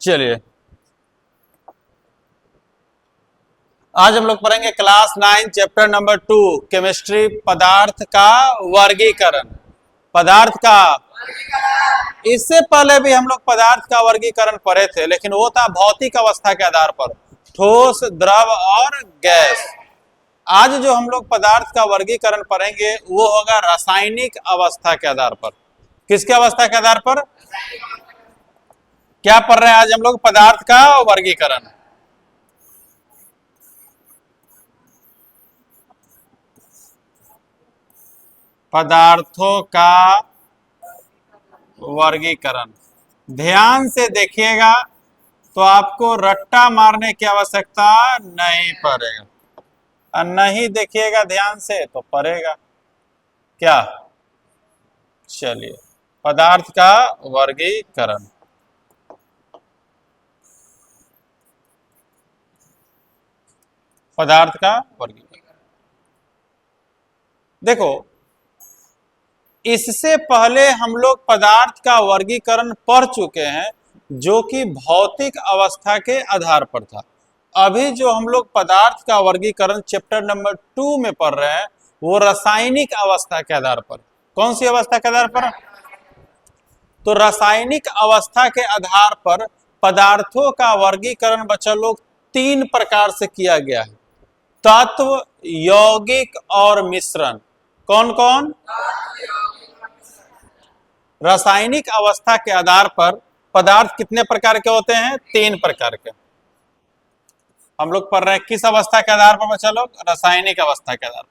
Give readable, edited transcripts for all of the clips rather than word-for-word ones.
चलिए आज हम लोग पढ़ेंगे क्लास 9 चैप्टर नंबर 2 केमिस्ट्री पदार्थ का वर्गीकरण। पदार्थ का इससे पहले भी हम लोग पदार्थ का वर्गीकरण पढ़े थे, लेकिन वो था भौतिक अवस्था के आधार पर, ठोस, द्रव और गैस। आज जो हम लोग पदार्थ का वर्गीकरण पढ़ेंगे वो होगा रासायनिक अवस्था के आधार पर। किसके अवस्था के आधार पर? क्या पढ़ रहे हैं आज हम लोग? पदार्थ का वर्गीकरण। पदार्थों का वर्गीकरण। ध्यान से देखिएगा तो आपको रट्टा मारने की आवश्यकता नहीं पड़ेगा, और नहीं देखिएगा ध्यान से तो पड़ेगा क्या। चलिए पदार्थ का वर्गीकरण। पदार्थ का वर्गीकरण देखो, इससे पहले हम लोग पदार्थ का वर्गीकरण पढ़ चुके हैं जो कि भौतिक अवस्था के आधार पर था। अभी जो हम लोग पदार्थ का वर्गीकरण चैप्टर नंबर 2 में पढ़ रहे हैं वो रासायनिक अवस्था के आधार पर। कौन सी अवस्था के आधार पर? तो रासायनिक अवस्था के आधार पर पदार्थों का वर्गीकरण बच्चा लोग 3 प्रकार से किया गया है: तत्व, यौगिक और मिश्रण। कौन कौन? रासायनिक अवस्था के आधार पर पदार्थ कितने प्रकार के होते हैं? 3 प्रकार के। हम लोग पढ़ रहे हैं किस अवस्था के आधार पर बच्चा लोग? रासायनिक अवस्था के आधार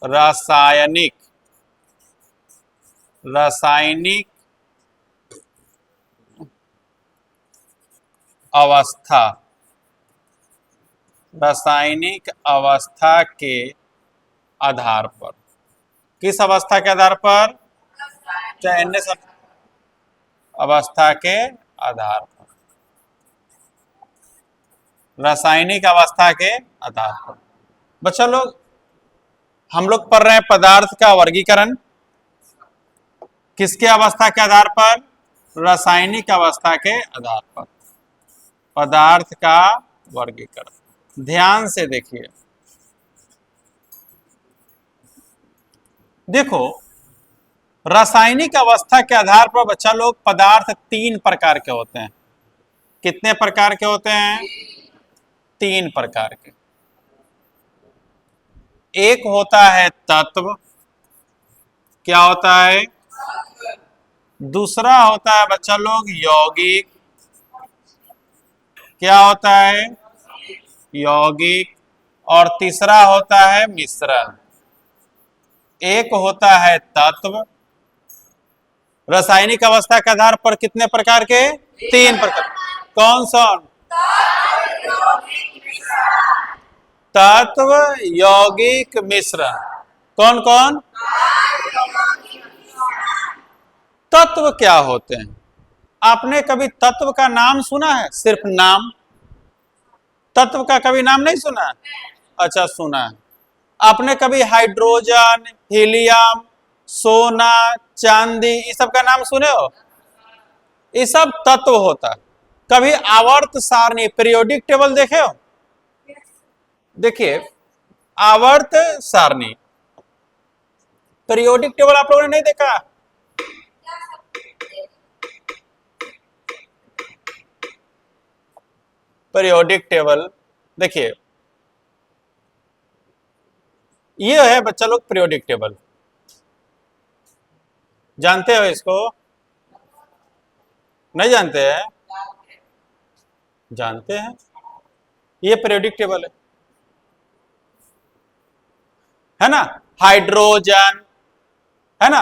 पर। रासायनिक अवस्था, रासायनिक अवस्था के आधार पर। किस अवस्था के आधार पर? चाहे अवस्था के आधार पर, रासायनिक अवस्था के आधार पर। बच्चा लोग हम लोग पढ़ रहे हैं पदार्थ का वर्गीकरण किसके अवस्था के आधार पर? रासायनिक अवस्था के आधार पर। पदार्थ का वर्गीकरण ध्यान से देखिए। देखो, रासायनिक अवस्था के आधार पर बच्चा लोग पदार्थ 3 प्रकार के होते हैं। कितने प्रकार के होते हैं? 3 प्रकार के। एक होता है तत्व। क्या होता है? दूसरा होता है बच्चा लोग यौगिक। क्या होता है? यौगिक। और तीसरा होता है मिश्रण। एक होता है तत्व। रासायनिक अवस्था के आधार पर कितने प्रकार के? 3 प्रकार। कौन सा? तत्व, यौगिक, मिश्रण। कौन कौन? तत्व क्या होते हैं? आपने कभी तत्व का नाम सुना है? सिर्फ नाम। तत्व का कभी नाम नहीं सुना है? अच्छा, सुना है। आपने कभी हाइड्रोजन, हीलियम, सोना, चांदी, ये सब का नाम सुने हो? ये सब तत्व होता है। कभी आवर्त सारणी, पीरियोडिक टेबल देखे हो? देखिए, आवर्त सारणी, पीरियोडिक टेबल आप लोगों ने नहीं देखा? पीरियोडिक टेबल देखिए, ये है बच्चा लोग पीरियोडिक टेबल। जानते हो इसको? नहीं जानते हैं? जानते हैं। ये पीरियोडिक टेबल है ना। हाइड्रोजन है ना,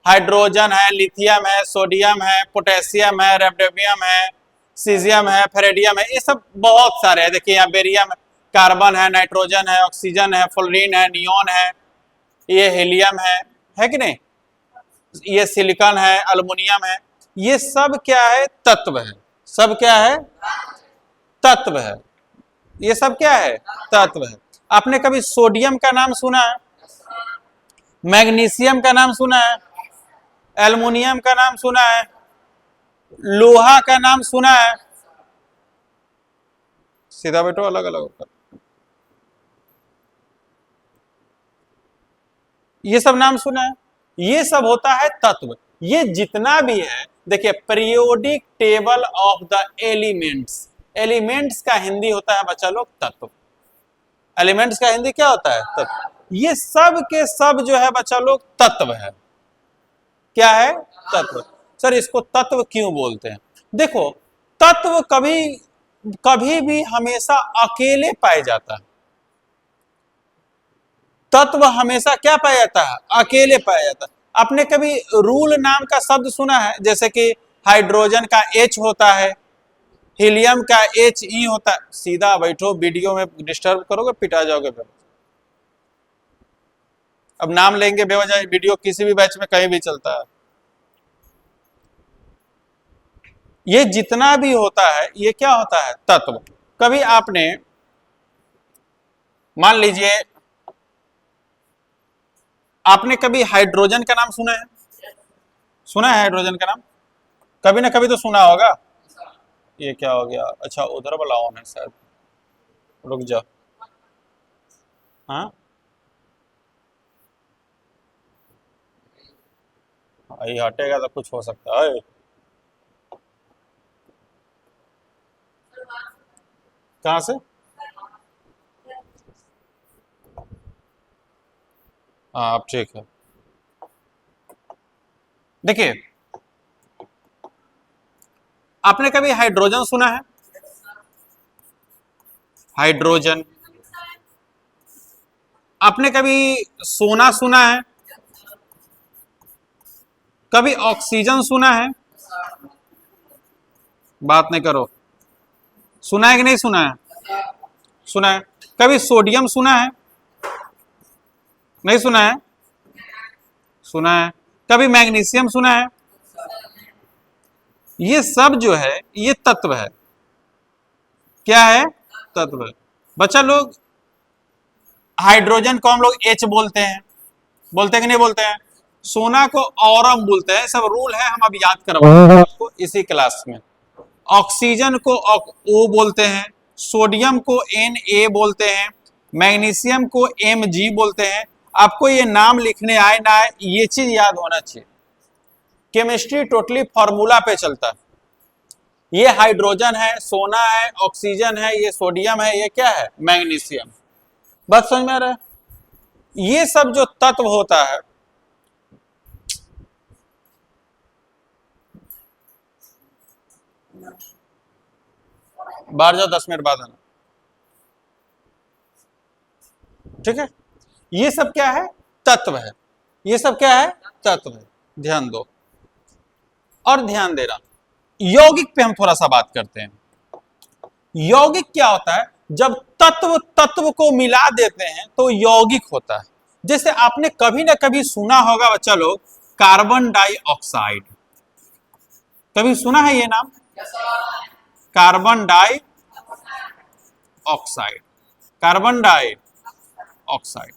हाइड्रोजन है, लिथियम है, सोडियम है, पोटेशियम है, रेडियम है, सीजियम है, फेरेडियम है, ये सब बहुत सारे हैं। देखिए यहाँ बेरियम है, कार्बन है, नाइट्रोजन है, ऑक्सीजन है, फ्लोरीन है, नियोन है, ये हीलियम है कि नहीं? ये सिलिकॉन है, अल्युमिनियम है। ये सब क्या है? तत्व है। सब क्या है? तत्व है। ये सब क्या है? तत्व है। आपने कभी सोडियम का नाम सुना है? मैग्नीशियम का नाम सुना है? एल्युमिनियम का नाम सुना है? लोहा का नाम सुना है? सीधा बैठो, अलग अलग होकर। ये सब नाम सुना है? ये सब होता है तत्व। ये जितना भी है, देखिए, periodic table of the elements. Elements का हिंदी होता है बच्चा लोग तत्व। एलिमेंट्स का हिंदी क्या होता है? तत्व। ये सब के सब जो है बच्चा लोग तत्व है। क्या है? तत्व। सर इसको तत्व क्यों बोलते हैं? देखो, तत्व कभी कभी भी हमेशा अकेले पाया जाता है। तत्व हमेशा क्या पाया जाता है? अकेले पाया जाता है। आपने कभी रूल नाम का शब्द सुना है? जैसे कि हाइड्रोजन का H होता है, हीलियम का HE होता है। सीधा बैठो, वीडियो में डिस्टर्ब करोगे पिटा जाओगे। अब नाम लेंगे बेवजह, वीडियो किसी भी बैच में कहीं भी चलता है। ये जितना भी होता है ये क्या होता है? तत्व। कभी आपने मान लीजिए, आपने कभी हाइड्रोजन का नाम सुना है? सुना है हाइड्रोजन का नाम? कभी ना कभी तो सुना होगा। ये क्या हो गया? अच्छा, उधर वाला ऑन है शायद, रुक जाओ। हाँ, ये हटेगा तो कुछ हो सकता है। कहां से? हाँ, अब ठीक है। देखिए, आपने कभी हाइड्रोजन सुना है? हाइड्रोजन। आपने कभी सोना सुना है? कभी ऑक्सीजन सुना है? बात नहीं करो। सुना है कि नहीं सुना है? सुना है। कभी सोडियम सुना है? नहीं सुना है? सुना है। कभी मैग्नीशियम सुना है? ये सब जो है ये तत्व है। क्या है? तत्व है। बच्चा लोग, हाइड्रोजन को हम लोग H बोलते हैं, बोलते हैं कि नहीं बोलते हैं? सोना को औरम बोलते हैं। सब रूल है, हम अब याद करवाएंगे आपको इसी क्लास में। ऑक्सीजन को O बोलते हैं, सोडियम को Na बोलते हैं, मैग्नीशियम को Mg बोलते हैं। आपको ये नाम लिखने आए ना आए, ये चीज याद होना चाहिए। केमिस्ट्री टोटली फॉर्मूला पे चलता है। ये हाइड्रोजन है, सोना है, ऑक्सीजन है, ये सोडियम है, ये क्या है? मैग्नीशियम। बात समझ में आ रहा है? ये सब जो तत्व होता है, बाहर जाओ, 10 मिनट बाद आना, ठीक है? ये सब क्या है? तत्व है। ये सब क्या है? तत्व है। ध्यान दो और ध्यान देना। यौगिक पे हम थोड़ा सा बात करते हैं। यौगिक क्या होता है? जब तत्व तत्व को मिला देते हैं तो यौगिक होता है। जैसे आपने कभी ना कभी सुना होगा बच्चा लोग, कार्बन डाइऑक्साइड। कभी सुना है ये नाम? Carbon dioxide. Carbon dioxide,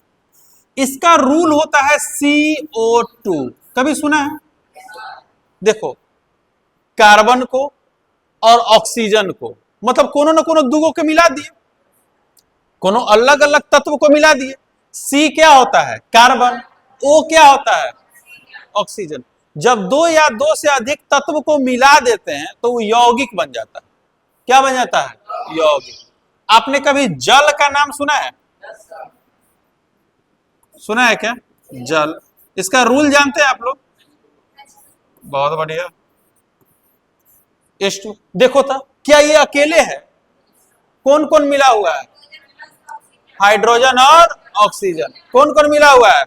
इसका रूल होता है CO2। कभी सुना है? देखो, कार्बन को और ऑक्सीजन को, मतलब कोनो न कोनो दुगो के मिला दिए, कोनो अलग अलग तत्व को मिला दिए। C क्या होता है? कार्बन। O क्या होता है? ऑक्सीजन। जब दो या दो से अधिक तत्व को मिला देते हैं तो वो यौगिक बन जाता है। क्या बन जाता है? यौगिक। आपने कभी जल का नाम सुना है? सुना है क्या? जल। इसका रूल जानते हैं आप लोग? बहुत बढ़िया। H2। देखो था, क्या ये अकेले है? कौन कौन मिला हुआ है? हाइड्रोजन और ऑक्सीजन। कौन कौन मिला हुआ है?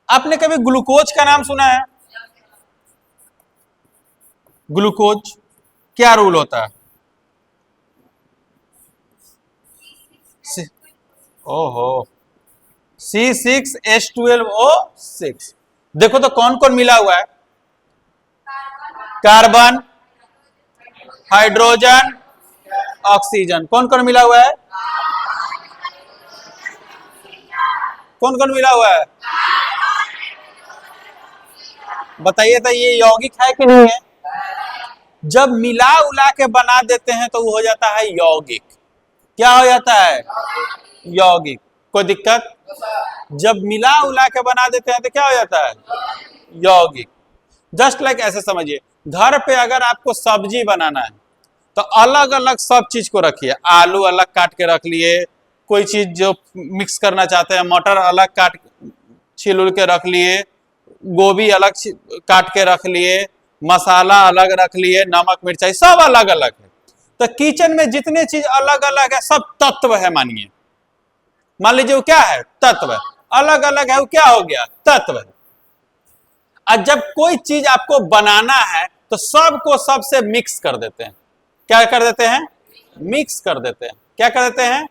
आपने कभी ग्लूकोज का नाम सुना है? ग्लूकोज, क्या रूल होता है? ओहो, C6H12O6। देखो तो कौन कौन मिला हुआ है? Carbon, hydrogen, oxygen. कौन कौन मिला हुआ है? कौन कौन मिला हुआ है? बताइए तो ये यौगिक है कि नहीं है? जब मिला उला के बना देते हैं तो वो हो जाता है यौगिक। क्या हो जाता है? यौगिक। कोई दिक्कत? जब मिला उला के बना देते हैं तो क्या हो जाता है? यौगिक। जस्ट लाइक ऐसे समझिए, घर पे अगर आपको सब्जी बनाना है तो अलग अलग सब चीज को रखिए। आलू अलग काट के रख लिए, कोई चीज जो मिक्स करना चाहते हैं, मटर अलग काट छील उल के रख लिए, गोभी अलग काट के रख लिए, मसाला अलग रख लिए, नमक मिर्चाई सब अलग अलग है। तो किचन में जितने चीज अलग अलग है सब तत्व है मानिए। मान लीजिए वो क्या है? तत्व है। अलग अलग है वो क्या हो गया? तत्व है। और जब कोई चीज आपको बनाना है तो सबको सबसे मिक्स कर देते हैं। क्या कर देते हैं? मिक्स कर देते हैं। क्या कर देते हैं?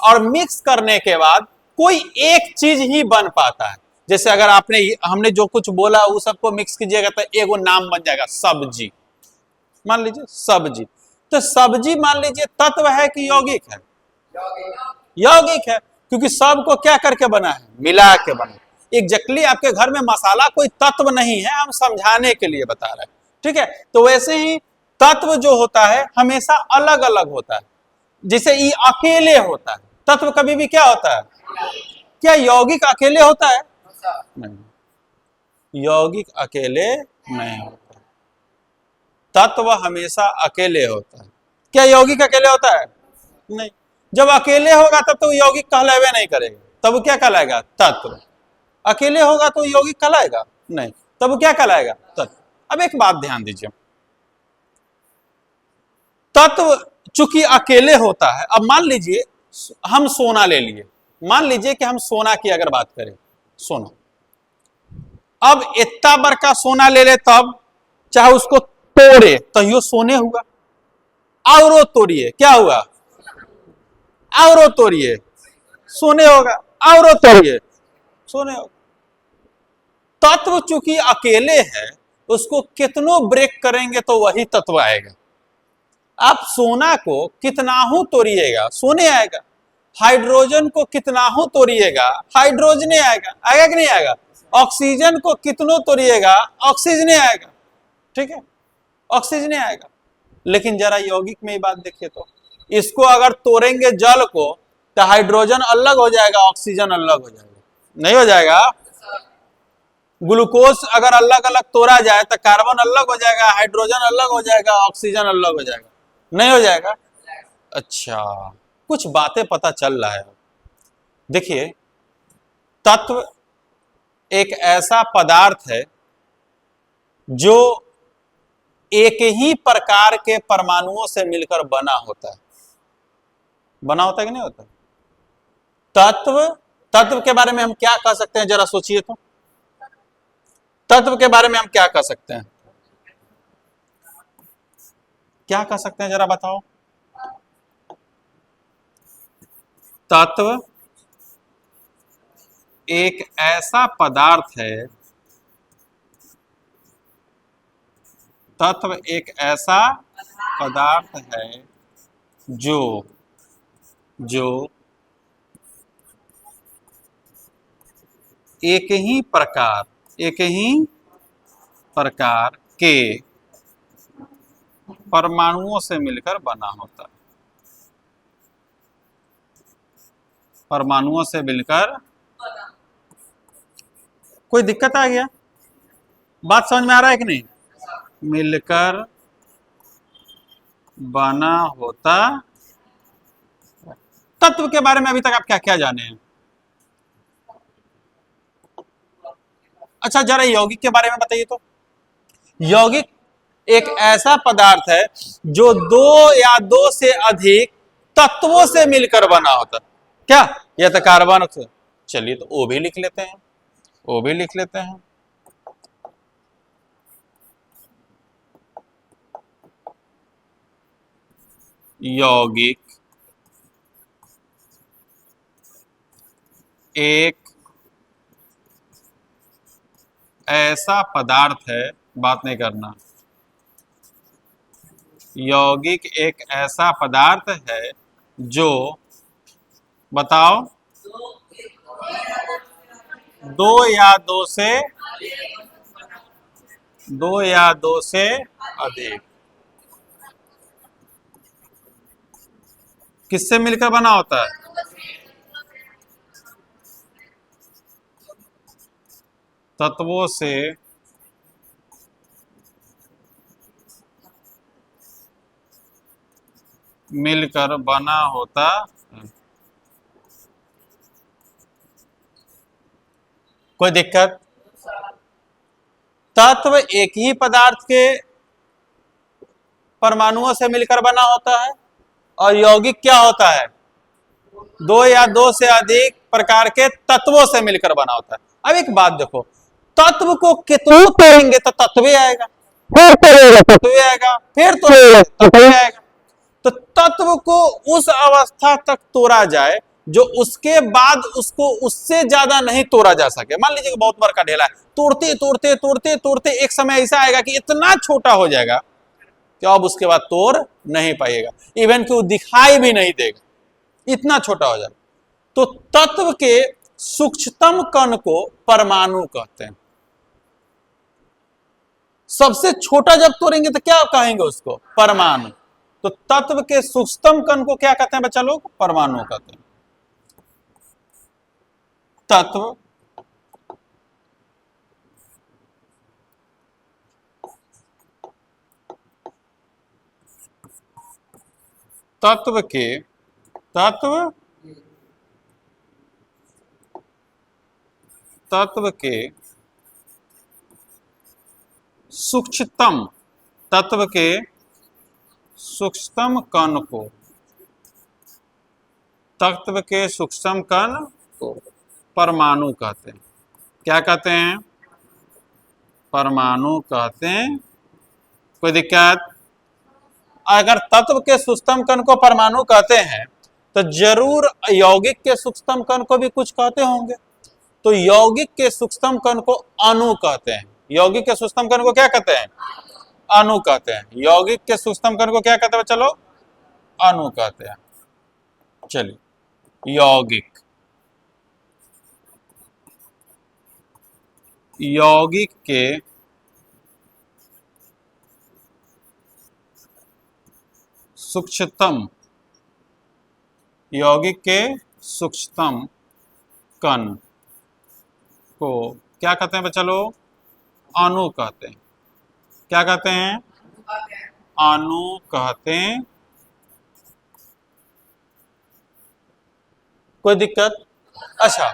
और मिक्स करने के बाद कोई एक चीज ही बन पाता है। जैसे अगर हमने जो कुछ बोला वो सबको मिक्स कीजिएगा तो एगो नाम बन जाएगा सब्जी। मान लीजिए सब्जी। तो सब्जी मान लीजिए तत्व है कि यौगिक है? यौगिक है, क्योंकि सबको क्या करके बना है? मिला के बना। एग्जैक्टली आपके घर में मसाला कोई तत्व नहीं है, हम समझाने के लिए बता रहे हैं। ठीक है? तो वैसे ही तत्व जो होता है हमेशा अलग अलग होता है। जैसे ये अकेले होता है, तत्व कभी भी क्या होता है? क्या यौगिक अकेले होता है? नहीं, यौगिक अकेले नहीं होता। तत्व हमेशा अकेले होता है। क्या यौगिक अकेले होता है? नहीं। जब अकेले होगा तब तो यौगिक कहलावे नहीं करेगा, तब वो क्या कहलाएगा? तत्व। अकेले होगा तो यौगिक कहलाएगा नहीं, तब वो क्या कहलाएगा? तत्व। अब एक बात ध्यान दीजिए, तत्व चूंकि अकेले होता है। अब मान लीजिए हम सोना ले लिए, मान लीजिए कि हम सोना की अगर बात करें, सोना, अब इतना बड़का सोना ले ले तब चाहे उसको तोड़े तो यो सोने हुआ, और तोड़िए क्या हुआ? और तोड़िए सोने होगा, और तोड़िए सोने होगा। तत्व चूंकि अकेले है, उसको कितनों ब्रेक करेंगे तो वही तत्व आएगा। आप सोना को कितना ही तोड़िएगा सोने आएगा, हाइड्रोजन को कितना ही तोड़िएगा हाइड्रोजन आएगा। आएगा कि नहीं आएगा? ऑक्सीजन को कितनों तोड़िएगा ऑक्सीजन आएगा। ठीक है, ऑक्सीजन आएगा। लेकिन जरा यौगिक में ही बात देखिए तो, इसको अगर तोड़ेंगे जल को तो हाइड्रोजन अलग हो जाएगा, ऑक्सीजन अलग हो जाएगा। नहीं हो जाएगा? ग्लूकोज अगर अलग अलग तोड़ा जाए तो कार्बन अलग हो जाएगा, हाइड्रोजन अलग हो जाएगा, ऑक्सीजन अलग हो जाएगा। नहीं हो जाएगा? अच्छा, कुछ बातें पता चल रहा है। देखिए, तत्व एक ऐसा पदार्थ है जो एक ही प्रकार के परमाणुओं से मिलकर बना होता है। बना होता है कि नहीं होता? तत्व के बारे में हम क्या कह सकते हैं, जरा सोचिए तो। तत्व के बारे में हम क्या कह सकते हैं? क्या कह सकते हैं, जरा बताओ। तत्व एक ऐसा पदार्थ है, तत्व एक ऐसा पदार्थ है जो एक ही प्रकार के परमाणुओं से मिलकर बना होता है। परमाणुओं से मिलकर, कोई दिक्कत आ गया? बात समझ में आ रहा है कि नहीं? मिलकर बना होता। तत्व के बारे में अभी तक आप क्या क्या जाने हैं? अच्छा, जरा यौगिक के बारे में बताइए तो। यौगिक एक ऐसा पदार्थ है जो दो या दो से अधिक तत्वों से मिलकर बना होता है। क्या? यह तो कार्बन। चलिए तो वो भी लिख लेते हैं, वो भी लिख लेते हैं। यौगिक एक ऐसा पदार्थ है, बात नहीं करना। यौगिक एक ऐसा पदार्थ है जो, बताओ, दो या दो से दो या दो से अधिक किससे मिलकर बना होता है? तत्वों से मिलकर बना होता है। कोई दिक्कत? तत्व एक ही पदार्थ के परमाणुओं से मिलकर बना होता है और यौगिक क्या होता है? दो या दो से अधिक प्रकार के तत्वों से मिलकर बना होता है। अब एक बात देखो, तत्व को कितना तोड़ेंगे तो तत्व आएगा, फिर तोड़ेंगे तत्व आएगा, फिर तोड़ेंगे तत्व आएगा। तो तत्व को उस अवस्था तक तोड़ा जाए जो उसके बाद उसको उससे ज्यादा नहीं तोड़ा जा सके। मान लीजिए कि बहुत बड़ा ढेला है, तोड़ते तोड़ते तोड़ते तोड़ते एक समय ऐसा आएगा कि इतना छोटा हो जाएगा कि अब उसके बाद तोड़ नहीं पाएगा, इवन कि वो दिखाई भी नहीं देगा, इतना छोटा हो जाएगा। तो तत्व के सूक्ष्मतम कण को परमाणु कहते हैं। सबसे छोटा जब तोड़ेंगे तो क्या कहेंगे उसको? परमाणु। तो तत्व के सूक्ष्मतम कण को क्या कहते हैं बच्चा लोग? परमाणु कहते हैं। तत्व तत्व के सूक्ष्मतम तत्व के सूक्ष्मतम कण को तत्व के सूक्ष्म कण को परमाणु कहते हैं। क्या कहते हैं? परमाणु कहते हैं। कोई दिक्कत? अगर तत्व के सूक्ष्मतम कण को परमाणु कहते हैं तो जरूर यौगिक के सूक्ष्मतम कण को भी कुछ कहते होंगे। तो यौगिक के सूक्ष्मतम कण को अणु कहते हैं। यौगिक के सूक्ष्मतम कण को क्या कहते हैं? अणु कहते हैं। यौगिक के सूक्ष्मतम कण को क्या कहते हैं? चलो, अणु कहते हैं। चलिए, यौगिक के सूक्ष्मतम कण को क्या कहते हैं बच्चा लोग? अणु कहते हैं। क्या कहते हैं? अणु कहते हैं। कोई दिक्कत? अच्छा,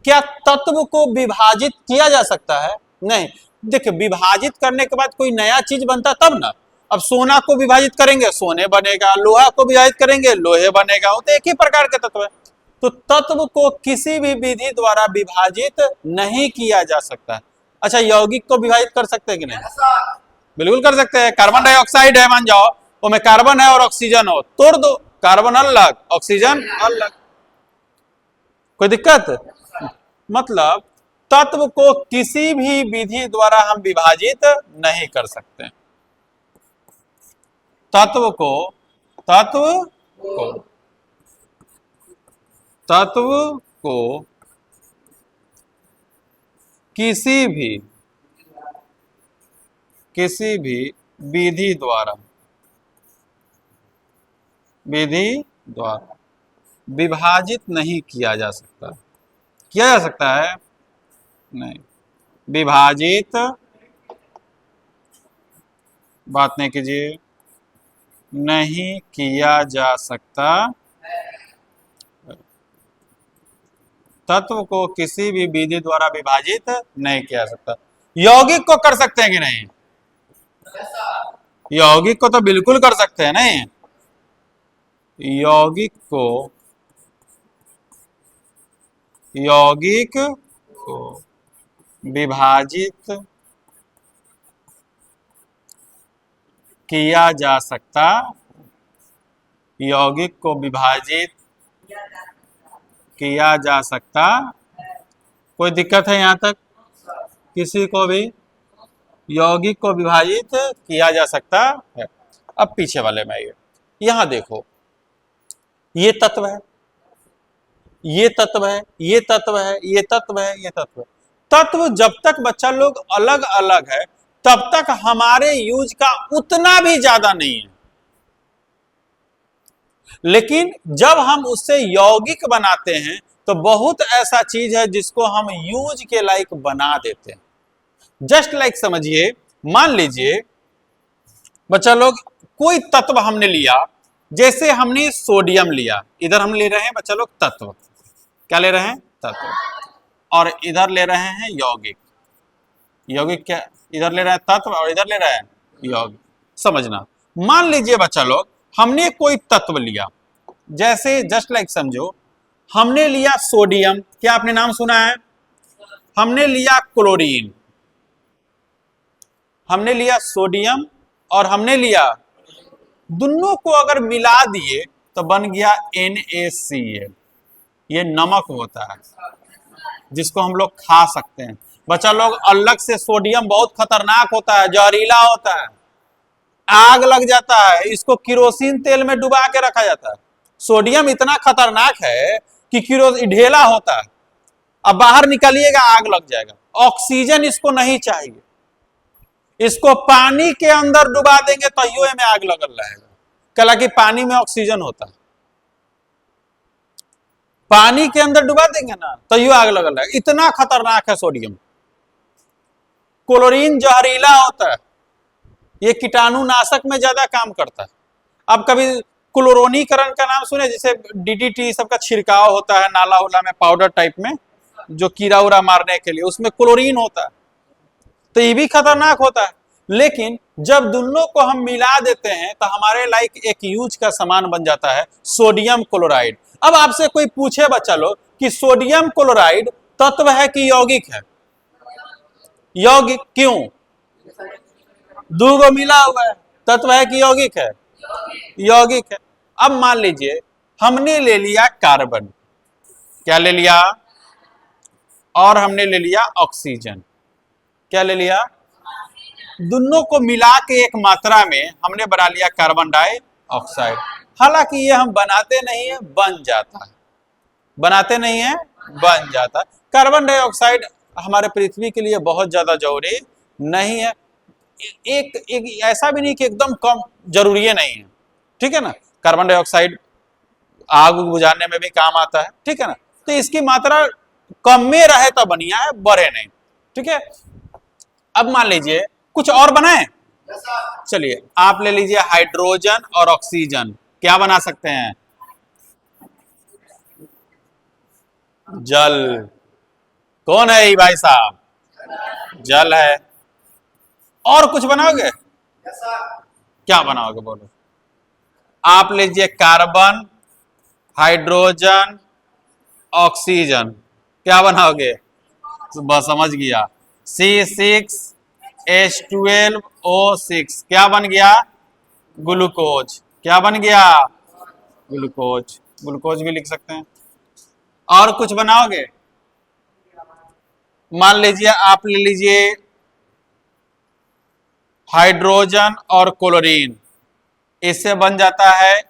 क्या तत्व को विभाजित किया जा सकता है? नहीं। देखिए, विभाजित करने के बाद कोई नया चीज बनता तब ना। अब सोना को विभाजित करेंगे, सोने बनेगा, लोहा को विभाजित करेंगे, लोहे बनेगा। वो तो एक ही प्रकार के तत्व है। तो तत्व को किसी भी विधि द्वारा विभाजित नहीं किया जा सकता है। अच्छा, यौगिक को विभाजित कर सकते हैं कि नहीं? बिल्कुल कर सकते हैं। कार्बन डाइऑक्साइड है, मान जाओ, उसमें कार्बन है और ऑक्सीजन हो, तोड़ दो, कार्बन अलग, ऑक्सीजन अलग। कोई दिक्कत? मतलब तत्व को किसी भी विधि द्वारा हम विभाजित नहीं कर सकते। तत्व को किसी भी विधि द्वारा विभाजित नहीं किया जा सकता। किया जा सकता है? नहीं, विभाजित बात नहीं कीजिए, नहीं किया जा सकता। तत्व को किसी भी विधि द्वारा विभाजित नहीं किया जा सकता। यौगिक को कर सकते हैं कि नहीं? यौगिक को तो बिल्कुल कर सकते हैं। नहीं, यौगिक को विभाजित किया जा सकता। यौगिक को विभाजित किया जा सकता। कोई दिक्कत है यहां तक? किसी को भी यौगिक को विभाजित किया जा सकता है। अब पीछे वाले में आइए। यहां देखो, ये तत्व है, ये तत्व है, ये तत्व है, ये तत्व है, ये तत्व है। तत्व जब तक बच्चा लोग अलग अलग है तब तक हमारे यूज का उतना भी ज्यादा नहीं है, लेकिन जब हम उससे यौगिक बनाते हैं तो बहुत ऐसा चीज है जिसको हम यूज के लायक बना देते हैं। जस्ट लाइक समझिए, मान लीजिए बच्चा लोग कोई तत्व हमने लिया, जैसे हमने सोडियम लिया, इधर हम ले रहे हैं बच्चा लोग तत्व, क्या ले रहे हैं तत्व, और इधर ले रहे हैं यौगिक। यौगिक क्या, इधर ले रहे हैं तत्व और इधर ले रहे हैं यौगिक। समझना, मान लीजिए बच्चा लोग हमने कोई तत्व लिया, जैसे जस्ट लाइक समझो हमने लिया सोडियम, क्या आपने नाम सुना है, हमने लिया क्लोरीन, हमने लिया सोडियम और हमने लिया, दोनों को अगर मिला दिए तो बन गया NaCl। ये नमक होता है जिसको हम लोग खा सकते हैं। बच्चा लोग अलग से सोडियम बहुत खतरनाक होता है, जहरीला होता है, आग लग जाता है, इसको किरोसिन तेल में डुबा के रखा जाता है। सोडियम इतना खतरनाक है कि ढेला होता है, अब बाहर निकलिएगा आग लग जाएगा। ऑक्सीजन इसको नहीं चाहिए, इसको पानी के अंदर डुबा देंगे तो यूं में आग लगल रहेगा। कला कि पानी में ऑक्सीजन होता है, पानी के अंदर डुबा देंगे ना तो यूं आग लगल रहेगा, इतना खतरनाक है सोडियम। क्लोरीन जहरीला होता है, ये कीटाणुनाशक में ज्यादा काम करता है। अब कभी क्लोरोनीकरण का नाम सुने, जिसे DDT सबका छिड़काव होता है नाला उला में, पाउडर टाइप में, जो कीड़ा उड़ा मारने के लिए, उसमें क्लोरीन होता है, तो ये भी खतरनाक होता है। लेकिन जब दोनों को हम मिला देते हैं तो हमारे लाइक एक यूज का सामान बन जाता है सोडियम क्लोराइड। अब आपसे कोई पूछे बच्चा लोग कि सोडियम क्लोराइड तत्व है कि यौगिक है? यौगिक। क्यों? दो गो मिला हुआ है, तत्व है कि यौगिक है? यौगिक है। अब मान लीजिए हमने ले लिया कार्बन, क्या ले लिया, और हमने ले लिया ऑक्सीजन, क्या ले लिया, दोनों को मिला के एक मात्रा में हमने बना लिया कार्बन डाइऑक्साइड। हालांकि ये हम बनाते नहीं है, बन जाता है, बनाते नहीं है, बन जाता है। कार्बन डाइऑक्साइड हमारे पृथ्वी के लिए बहुत ज्यादा जरूरी नहीं है, एक ऐसा भी नहीं कि एकदम कम जरूरी नहीं है, ठीक है ना। कार्बन डाइऑक्साइड आग बुझाने में भी काम आता है, ठीक है ना। तो इसकी मात्रा कम में रहे तो बढ़िया है, बढ़े नहीं, ठीक है। अब मान लीजिए कुछ और बनाए, चलिए आप ले लीजिए हाइड्रोजन और ऑक्सीजन, क्या बना सकते हैं? जल। कौन है ये भाई साहब? जल है। और कुछ बनाओगे? क्या बनाओगे बोलो? आप लीजिए कार्बन, हाइड्रोजन, ऑक्सीजन, क्या बनाओगे? बस समझ गया, C6H12O6, क्या बन गया? ग्लूकोज। क्या बन गया? ग्लूकोज। ग्लूकोज भी लिख सकते हैं। और कुछ बनाओगे? मान लीजिए आप ले लीजिए हाइड्रोजन और क्लोरीन, इससे बन जाता है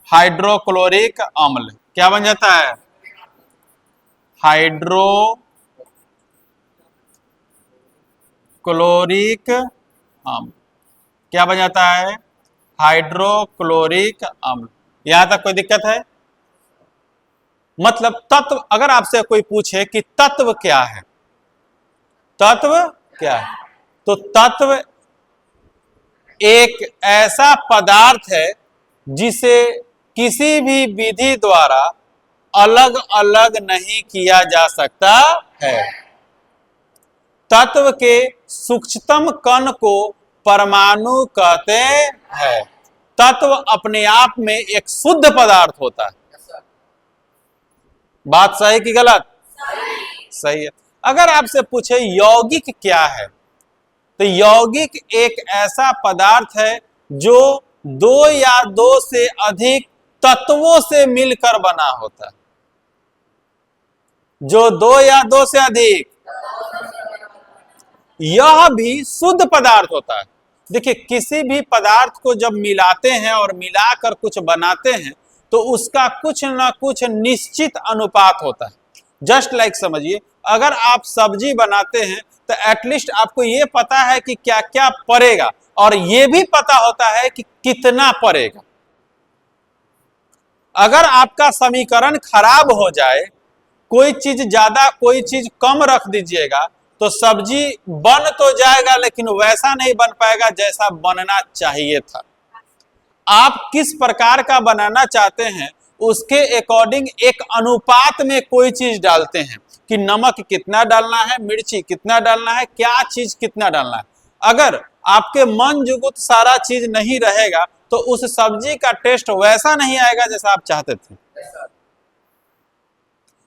हाइड्रोक्लोरिक अम्ल। क्या बन जाता है? हाइड्रोक्लोरिक अम्ल। क्या बन जाता है? हाइड्रोक्लोरिक अम्ल। यहां तक कोई दिक्कत है? मतलब तत्व, अगर आपसे कोई पूछे कि तत्व क्या है, तत्व क्या है, तो तत्व एक ऐसा पदार्थ है जिसे किसी भी विधि द्वारा अलग अलग नहीं किया जा सकता है। तत्व के सूक्ष्मतम कण को परमाणु कहते हैं। तत्व अपने आप में एक शुद्ध पदार्थ होता है। बात सही कि गलत? सही है। अगर आपसे पूछे यौगिक क्या है, तो यौगिक एक ऐसा पदार्थ है जो दो या दो से अधिक तत्वों से मिलकर बना होता है। जो दो या दो से अधिक, यह भी शुद्ध पदार्थ होता है। देखिए, किसी भी पदार्थ को जब मिलाते हैं और मिलाकर कुछ बनाते हैं तो उसका कुछ ना कुछ निश्चित अनुपात होता है। जस्ट लाइक समझिए, अगर आप सब्जी बनाते हैं तो एटलीस्ट आपको ये पता है कि क्या क्या पड़ेगा और ये भी पता होता है कि कितना पड़ेगा। अगर आपका समीकरण खराब हो जाए, कोई चीज ज्यादा कोई चीज कम रख दीजिएगा तो सब्जी बन तो जाएगा लेकिन वैसा नहीं बन पाएगा जैसा बनना चाहिए था। आप किस प्रकार का बनाना चाहते हैं उसके अकॉर्डिंग एक अनुपात में कोई चीज डालते हैं कि नमक कितना डालना है, मिर्ची कितना डालना है, क्या चीज कितना डालना है। अगर आपके मन जुगुत सारा चीज नहीं रहेगा तो उस सब्जी का टेस्ट वैसा नहीं आएगा जैसा आप चाहते थे।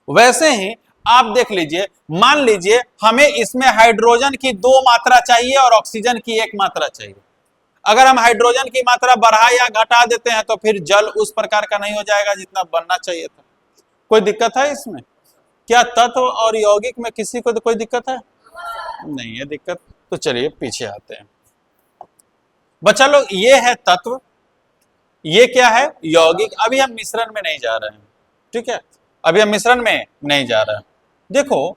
वैसे ही आप देख लीजिए, मान लीजिए हमें इसमें हाइड्रोजन की 2 मात्रा चाहिए और ऑक्सीजन की 1 मात्रा चाहिए। अगर हम हाइड्रोजन की मात्रा बढ़ा या घटा देते हैं तो फिर जल उस प्रकार का नहीं हो जाएगा जितना बनना चाहिए था। कोई दिक्कत है इसमें? क्या तत्व और यौगिक में किसी को तो कोई दिक्कत है? नहीं है दिक्कत। तो चलिए पीछे आते हैं बच्चा लोग। ये है तत्व, ये क्या है? यौगिक। अभी हम मिश्रण में नहीं जा रहे हैं, ठीक है? अभी हम मिश्रण में नहीं जा रहे हैं। देखो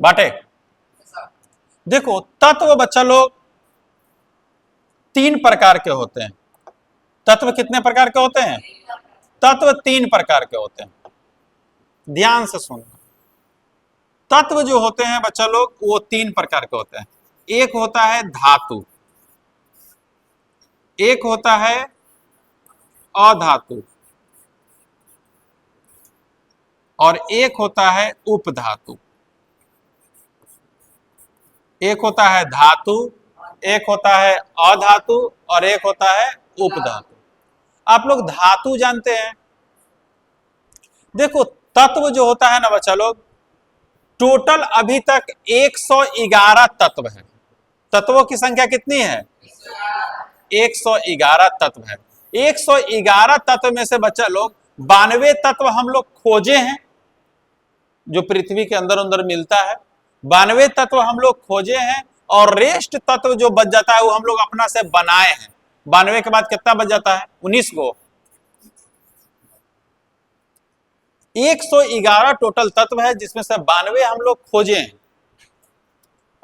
बाटे, देखो तत्व बच्चा लोग 3 प्रकार के होते हैं। तत्व कितने प्रकार के होते हैं? तत्व 3 प्रकार के होते हैं। ध्यान से सुनना। तत्व जो होते हैं बच्चा लोग वो 3 प्रकार के होते हैं। एक होता है धातु, एक होता है अधातु और एक होता है उपधातु। एक होता है धातु, एक होता है अधातु और एक होता है उपधातु। आप लोग धातु जानते हैं। देखो तत्व जो होता है ना बच्चा लोग, टोटल अभी तक 111 तत्व है। तत्वों की संख्या कितनी है? 111 तत्व है। 111 तत्व में से बच्चा लोग 92 तत्व हम लोग खोजे हैं जो पृथ्वी के अंदर अंदर मिलता है। 92 तत्व हम लोग खोजे हैं और रेस्ट तत्व जो बच जाता है वो हम लोग अपना से बनाए हैं। 92 के बाद कितना बच जाता है? 19 को। 111 टोटल तत्व है जिसमें से 92 हम लोग खोजे हैं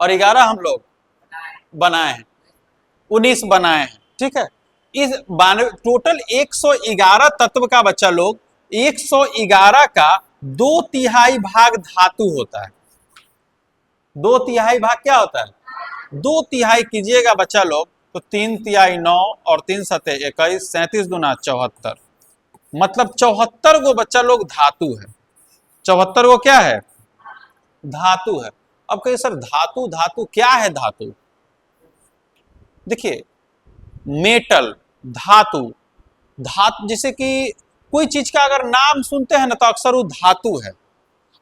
और 11 हम लोग बनाए हैं, 19 बनाए हैं, ठीक है? इस 92 टोटल 111 तत्व का बच्चा लोग 111 का 2/3 भाग धातु होता है। 2/3 भाग क्या होता है? 2/3 कीजिएगा बच्चा लोग तो 3/3 9 और 3 सते 21, 37 दूना 74, मतलब 74 गो बच्चा लोग धातु है। 74 गो क्या है? धातु है। अब कहिए सर धातु धातु क्या है? धातु देखिए, मेटल धातु, धातु जैसे कि कोई चीज का अगर नाम सुनते हैं ना तो अक्सर वो धातु है,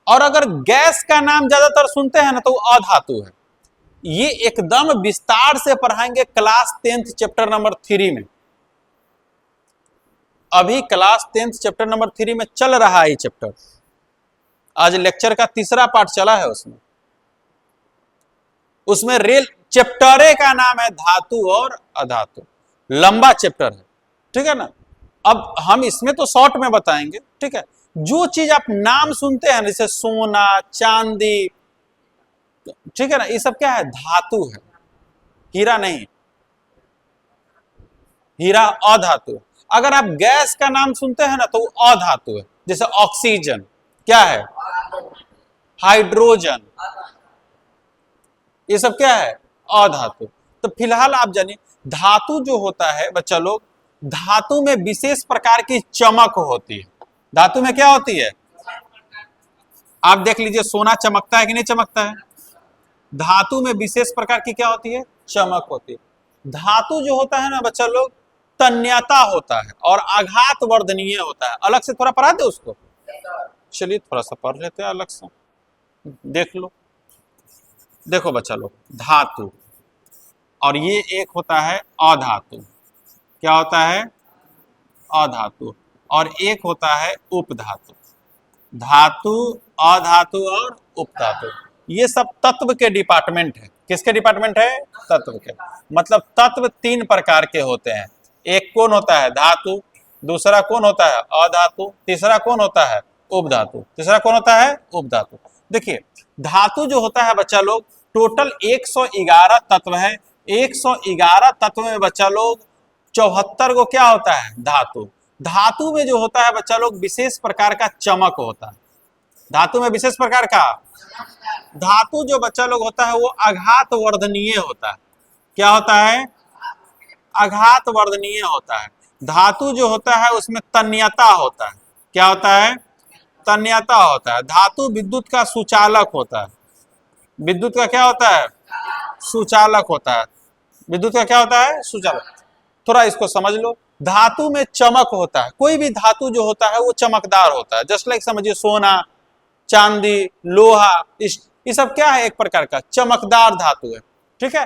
और अगर गैस का नाम ज्यादातर सुनते हैं ना तो वो अधातु है। ये एकदम विस्तार से पढ़ाएंगे क्लास 10th चैप्टर नंबर 3 में। अभी क्लास 10th चैप्टर नंबर 3 में चल रहा है ये चैप्टर। आज लेक्चर का 3रा पार्ट चला है। उसमें रेल चैप्टरे का नाम है धातु और अधातु। लंबा चैप्टर है, ठीक है ना? अब हम इसमें तो शॉर्ट में बताएंगे, ठीक है? जो चीज आप नाम सुनते हैं जैसे सोना, चांदी, ठीक है ना, ये सब क्या है? धातु है। हीरा नहीं, हीरा अधातु। अगर आप गैस का नाम सुनते हैं ना तो वो अधातु है। जैसे ऑक्सीजन क्या है? हाइड्रोजन, ये सब क्या है? अधातु। तो फिलहाल आप जानिए धातु जो होता है बच्चा लोग, धातु में विशेष प्रकार की चमक होती है। धातु में क्या होती है? आप देख लीजिए सोना चमकता है कि नहीं चमकता है? धातु में विशेष प्रकार की क्या होती है? चमक होती है। धातु जो होता है ना बच्चा लोग, तन्यता होता है और आघात वर्धनीय होता है। अलग से थोड़ा पढ़ा दे उसको। चलिए थोड़ा सा पढ़ लेते हैं अलग से, देख लो। देखो बच्चा लोग, धातु और ये एक होता है अधातु। क्या होता है? अधातु। और एक होता है उपधातु। धातु, अधातु और उपधातु, ये सब तत्व के डिपार्टमेंट है। किसके डिपार्टमेंट है? तत्व के। मतलब तत्व 3 प्रकार के होते हैं। एक कौन होता है? धातु, दूसरा कौन होता है अधातु, तीसरा कौन होता है उपधातु, तीसरा कौन होता है उपधातु। देखिए धातु जो होता है बच्चा लोग टोटल 111 तत्व है, 111 तत्व में बच्चा लोग 74 को क्या होता है धातु। धातु में जो होता है बच्चा लोग विशेष प्रकार का चमक होता है, धातु में विशेष प्रकार का धातु जो बच्चा लोग होता है वो आघात वर्धनीय होता है। क्या होता है आघात वर्धनीय होता है। धातु जो होता है उसमें तन्यता होता है। क्या होता है तन्यता होता है। धातु विद्युत का सुचालक होता है। विद्युत का क्या होता है सुचालक होता है। विद्युत का क्या होता है सुचालक। थोड़ा इसको समझ लो। धातु में चमक होता है, कोई भी धातु जो होता है वो चमकदार होता है। जस्ट लाइक समझिए सोना, चांदी, लोहा, ये सब क्या है एक प्रकार का चमकदार धातु है। ठीक है।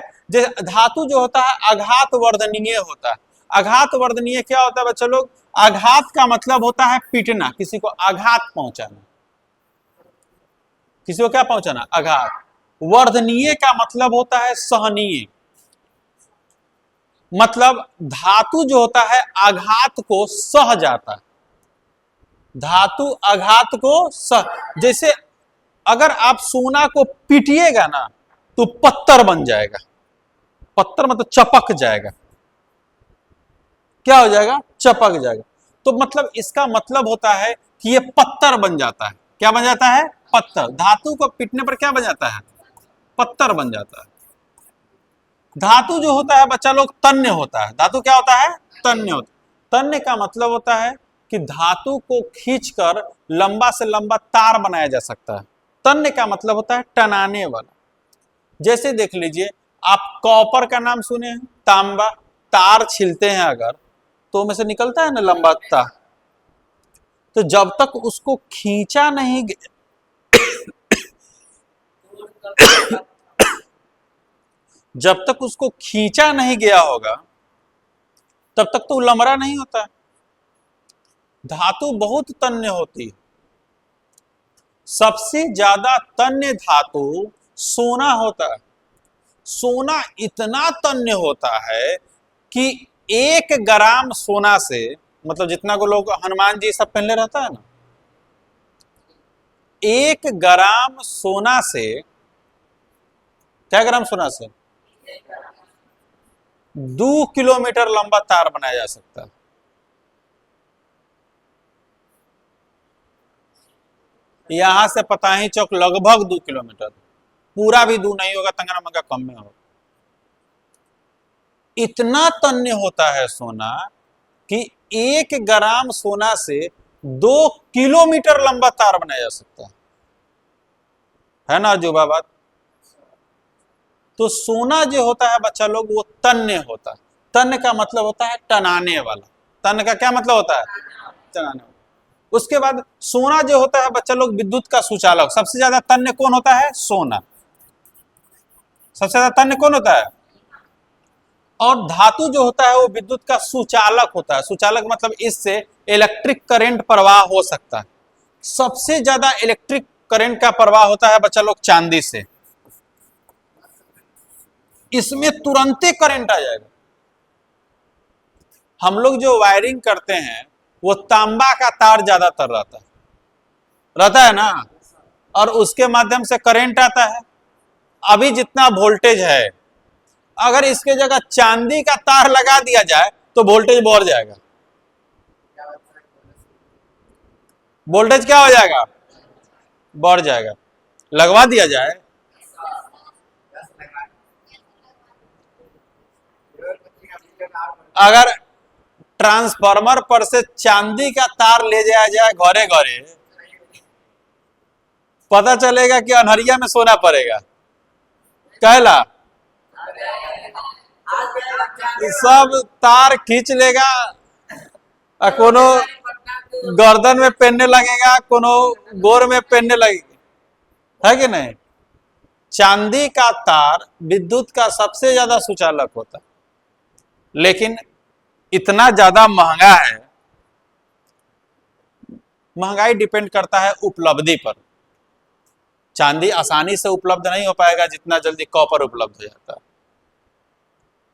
धातु जो होता है आघात वर्धनीय होता है। आघात वर्धनीय क्या होता है बच्चा लोग, आघात का मतलब होता है पीटना, किसी को आघात पहुंचाना, किसी को क्या पहुंचाना आघात। वर्धनीय का मतलब होता है सहनीय, मतलब धातु जो होता है आघात को सह जाता है। धातु आघात को सह, जैसे अगर आप सोना को पीटिएगा ना तो पत्थर बन जाएगा। पत्थर मतलब चपक जाएगा। क्या हो जाएगा चपक जाएगा। तो मतलब इसका मतलब होता है कि ये पत्थर बन जाता है। क्या बन जाता है पत्थर। धातु को पीटने पर क्या बन जाता है पत्थर बन जाता है। धातु जो होता है बच्चा लोग तन्य होता है। धातु क्या होता है तन्य होता है। तन्य का मतलब होता है कि धातु को खींचकर लंबा से लंबा तार बनाया जा सकता है। तन्य का मतलब होता है टनाने वाला। जैसे देख लीजिए आप कॉपर का नाम सुने हैं, तांबा, तार छिलते हैं अगर तो में से निकलता है ना लंबा तार। तो जब तक उसको खींचा नहीं जब तक उसको खींचा नहीं गया होगा तब तक तो लमरा नहीं होता है। धातु बहुत तन्य होती है। सबसे ज्यादा तन्य धातु सोना होता है। सोना इतना तन्य होता है कि 1 ग्राम सोना से, मतलब जितना को लोग हनुमान जी सब पहनले रहता है ना, 1 ग्राम सोना से, क्या ग्राम सोना से 2 किलोमीटर लंबा तार बनाया जा सकता है। यहां से पताही चौक लगभग 2 किलोमीटर, पूरा भी दूर नहीं होगा, तंगना मंगा कम में होगा। इतना तन्य होता है सोना कि 1 ग्राम सोना से 2 किलोमीटर लंबा तार बनाया जा सकता है ना अजूबा बात। तो सोना जो होता है बच्चा लोग वो तन्य होता है। तन्य का मतलब होता है टनाने वाला। तन्य का क्या मतलब होता है टनाने वाला। उसके बाद सोना जो होता है बच्चा लोग विद्युत का सुचालक। सबसे ज्यादा तन्य कौन होता है सोना। सबसे ज्यादा तन्य कौन होता है। और धातु जो होता है वो विद्युत का सुचालक होता है। सुचालक मतलब इससे इलेक्ट्रिक करंट प्रवाह हो सकता है। सबसे ज्यादा इलेक्ट्रिक करंट का प्रवाह होता है बच्चा लोग चांदी से। इसमें तुरंत करंट आ जाएगा। हम लोग जो वायरिंग करते हैं वो तांबा का तार ज्यादातर रहता है ना, और उसके माध्यम से करंट आता है। अभी जितना वोल्टेज है अगर इसके जगह चांदी का तार लगा दिया जाए तो वोल्टेज बढ़ जाएगा। वोल्टेज क्या हो जाएगा बढ़ जाएगा। लगवा दिया जाए, अगर ट्रांसफार्मर पर से चांदी का तार ले जाया जाए घरे घरे, पता चलेगा कि अनहरिया में सोना पड़ेगा। कहला सब तार खींच लेगा, कोनो गर्दन में पहनने लगेगा, कोनो गोर में पहनने लगेगा, है कि नहीं। चांदी का तार विद्युत का सबसे ज्यादा सुचालक होता है, लेकिन इतना ज्यादा महंगा है। महंगाई डिपेंड करता है उपलब्धि पर। चांदी आसानी से उपलब्ध नहीं हो पाएगा जितना जल्दी कॉपर उपलब्ध हो जाता है।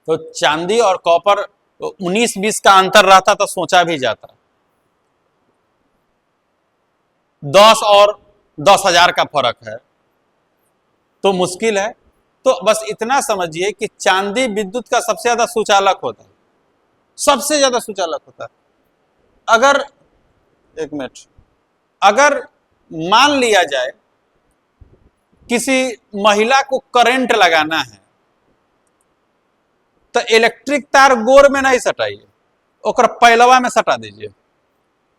तो चांदी और कॉपर तो 19-20 का अंतर रहता तो सोचा भी जाता। 10 और 10,000 का फर्क है तो मुश्किल है। तो बस इतना समझिए कि चांदी विद्युत का सबसे ज्यादा सुचालक होता है, सबसे ज्यादा सुचालक होता है। अगर एक मिनट, अगर मान लिया जाए किसी महिला को करंट लगाना है तो इलेक्ट्रिक तार गोर में नहीं सटाइए, ओकर पहलवा में सटा दीजिए,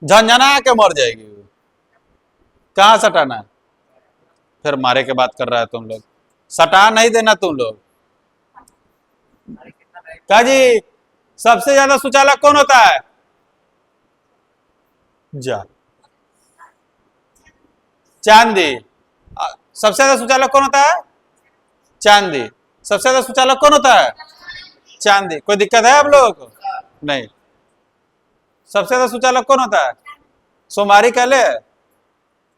झंझना के मर जाएगी वो। कहां सटाना है? फिर मारे के बात कर रहा है तुम लोग, सटा नहीं देना तुम लोग। कहा जी सबसे ज्यादा सुचालक कौन होता है? जा चांदी। सबसे ज्यादा सुचालक कौन होता है? चांदी। सबसे ज्यादा सुचालक कौन होता है? चांदी। कोई दिक्कत है आप लोगों को? नहीं। सबसे ज्यादा सुचालक कौन होता है? सोमवारी कहले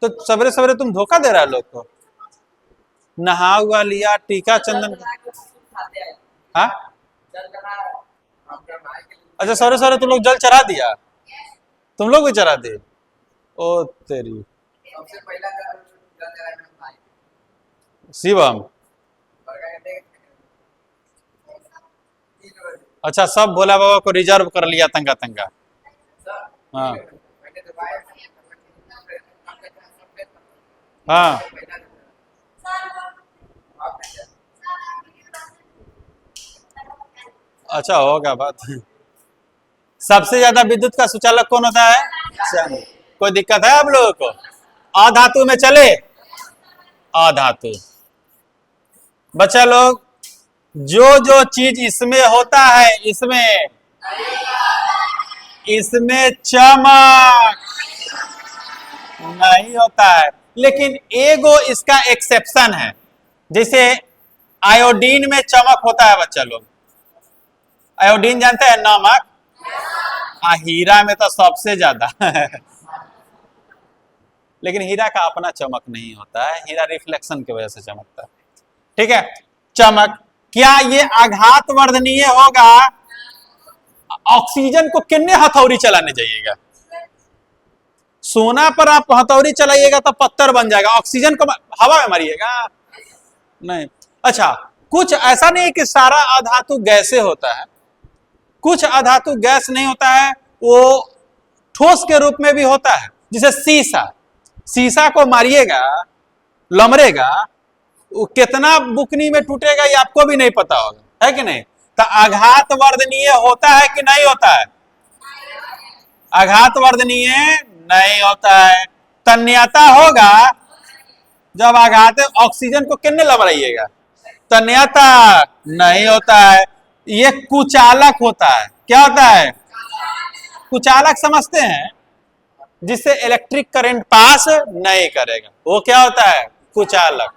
तो सवेरे सवेरे तुम धोखा दे रहा है लोग को। नहा हुआ लिया, टीका चंदन। हाँ अच्छा, सवेरे सवेरे तुम लोग जल चढ़ा दिया? तुम लोग भी चढ़ा दिए? ओ तेरी शिवम। अच्छा, सब भोला बाबा को रिजर्व कर लिया तंगा तंगा। हाँ हाँ अच्छा होगा बात। सबसे ज्यादा विद्युत का सुचालक कौन होता है? चांदी। कोई दिक्कत है आप लोगों को? अधातु में चले, अधातु। बच्चा लोग, जो जो चीज इसमें होता है, इसमें चमक नहीं होता है, लेकिन एगो इसका एक्सेप्शन है। जैसे आयोडीन में चमक होता है बच्चा लोग। आयोडीन जानते हैं, नमक। हीरा में तो सबसे ज्यादा लेकिन हीरा का अपना चमक नहीं होता है, हीरा रिफ्लेक्शन की वजह से चमकता है। ठीक है, चमक। क्या ये आघात वर्धनीय होगा? ऑक्सीजन को कितने हथौड़ी चलाने जाइएगा? सोना पर आप हथौड़ी चलाइएगा तो पत्थर बन जाएगा, ऑक्सीजन को हवा में मारिएगा नहीं। अच्छा, कुछ ऐसा नहीं कि सारा अधातु गैसे होता है, कुछ अधातु गैस नहीं होता है, वो ठोस के रूप में भी होता है। जैसे शीशा को मारिएगा, लमरेगा, वो कितना बुकनी में टूटेगा ये आपको भी नहीं पता होगा, है कि नहीं? तो आघात वर्धनीय होता है कि नहीं होता है? आघात वर्धनीय नहीं होता है। तन्यता होगा जब आघात, ऑक्सीजन को कितने लमराइएगा? तन्यता नहीं होता है। ये कुचालक होता है। क्या होता है? कुचालक समझते हैं, जिससे इलेक्ट्रिक करंट पास नहीं करेगा, वो क्या होता है? कुचालक।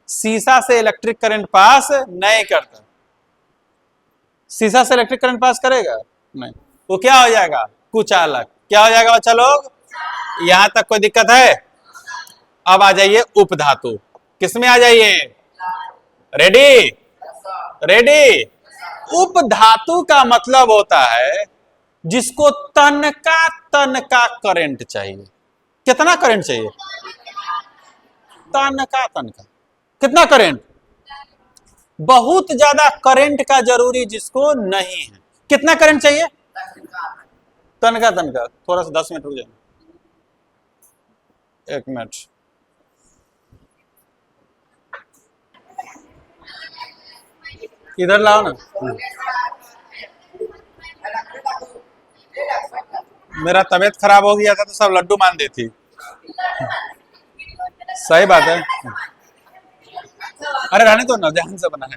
शीशा से इलेक्ट्रिक करंट पास नहीं करता। शीशा से इलेक्ट्रिक करंट पास करेगा नहीं, वो क्या हो जाएगा? कुचालक। क्या हो जाएगा बच्चा लोग? यहां तक कोई दिक्कत है? अब आ जाइए उपधातु। किसमें आ जाइए? Ready ready. उपधातु का मतलब होता है जिसको तनका करंट चाहिए। कितना करंट चाहिए? तनका। कितना करंट? बहुत ज्यादा करंट का जरूरी जिसको नहीं है। कितना करंट चाहिए? तनका। थोड़ा सा 10 मिनट रुक जाए, 1 मिनट। इधर लाओ ना, मेरा तबीयत खराब हो गया था तो सब लड्डू मान देती। सही बात है। अरे रहने तो ना, ध्यान से बना है।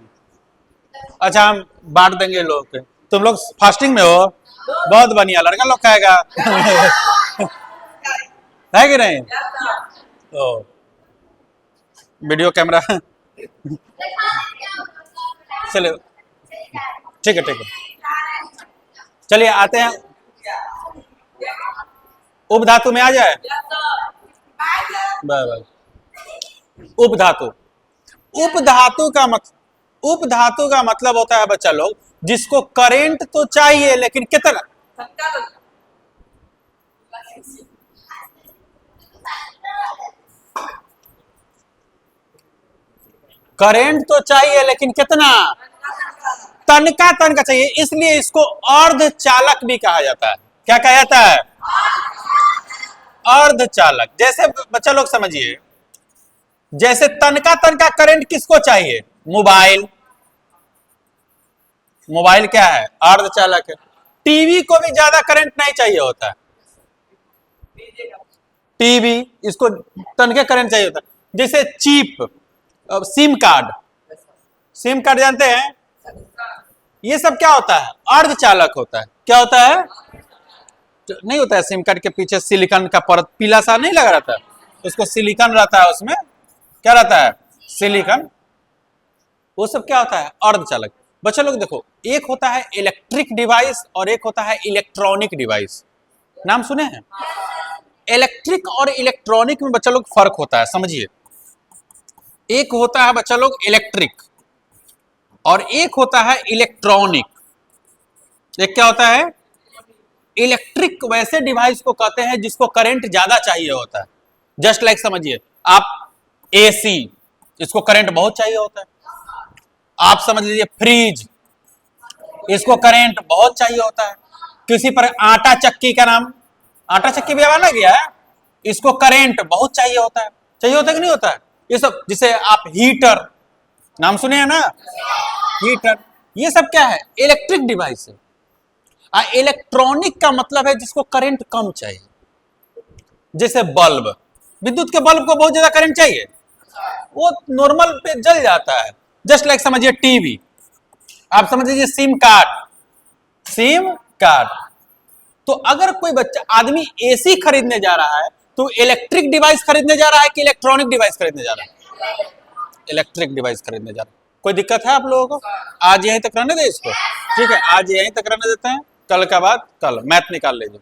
अच्छा, हम बांट देंगे लोग के। तुम लोग फास्टिंग में हो? बहुत बढ़िया, लड़का लोग खाएगा है कि नहीं? तो वीडियो कैमरा चलो, ठीक है। चलिए आते हैं उपधातु में। आ जाए उपधातु। उपधातु का मतलब, उपधातु का मतलब होता है बच्चा लोग जिसको करंट तो चाहिए लेकिन कितना, करंट तो चाहिए लेकिन कितना, तनका चाहिए, इसलिए इसको अर्धचालक भी कहा जाता है। क्या कहा जाता है, अर्धचालक। जैसे बच्चा लोग समझिए, जैसे तनका करंट किसको चाहिए, मोबाइल, मोबाइल क्या है, अर्धचालक है। टीवी को भी ज्यादा करंट नहीं चाहिए होता है, टीवी इसको तनके करंट चाहिए होता है। जैसे chip, SIM card, SIM card जानते हैं, ये सब क्या होता है, अर्धचालक होता है। क्या होता है, नहीं होता है सिम कार्ड के पीछे सिलिकॉन का परत पीला सा नहीं लगा रहता है, उसको सिलिकॉन रहता है, उसमें क्या रहता है, सिलिकॉन, वो सब क्या होता है, अर्धचालक। बच्चा लोग देखो, एक होता है इलेक्ट्रिक डिवाइस और एक होता है इलेक्ट्रॉनिक डिवाइस, नाम सुने हैं। इलेक्ट्रिक और इलेक्ट्रॉनिक में बच्चा लोग फर्क होता है, समझिए। एक होता है बच्चा लोग इलेक्ट्रिक और एक होता है इलेक्ट्रॉनिक। एक क्या होता है, इलेक्ट्रिक वैसे डिवाइस को कहते हैं जिसको करंट ज्यादा चाहिए होता है। जस्ट लाइक समझिए, आप एसी, इसको करंट बहुत चाहिए होता है। आप समझ लीजिए फ्रिज, इसको करंट बहुत चाहिए होता है। किसी पर आटा चक्की का नाम, आटा चक्की भी आवाज लग गया है, इसको करंट बहुत चाहिए होता है, चाहिए होता है कि नहीं होता है। ये सब, जिसे आप हीटर नाम सुने हैं ना, हीटर, ये सब क्या है, इलेक्ट्रिक डिवाइस है। इलेक्ट्रॉनिक का मतलब है जिसको करंट कम चाहिए। जैसे बल्ब, विद्युत के बल्ब को बहुत ज्यादा करंट चाहिए, वो नॉर्मल पे जल जाता है। जस्ट लाइक समझिए टीवी, आप समझ लीजिए सिम कार्ड, सिम कार्ड। तो अगर कोई बच्चा आदमी एसी खरीदने जा रहा है तो इलेक्ट्रिक डिवाइस खरीदने जा रहा है कि इलेक्ट्रॉनिक डिवाइस खरीदने जा रहा है, इलेक्ट्रिक डिवाइस खरीदने जा रहा है। कोई दिक्कत है आप लोगों को, आज यहीं तक रहने दे इसको, ठीक है, आज यहीं तक रहने देते हैं, कल का बाद कल मैथ निकाल लीजिए।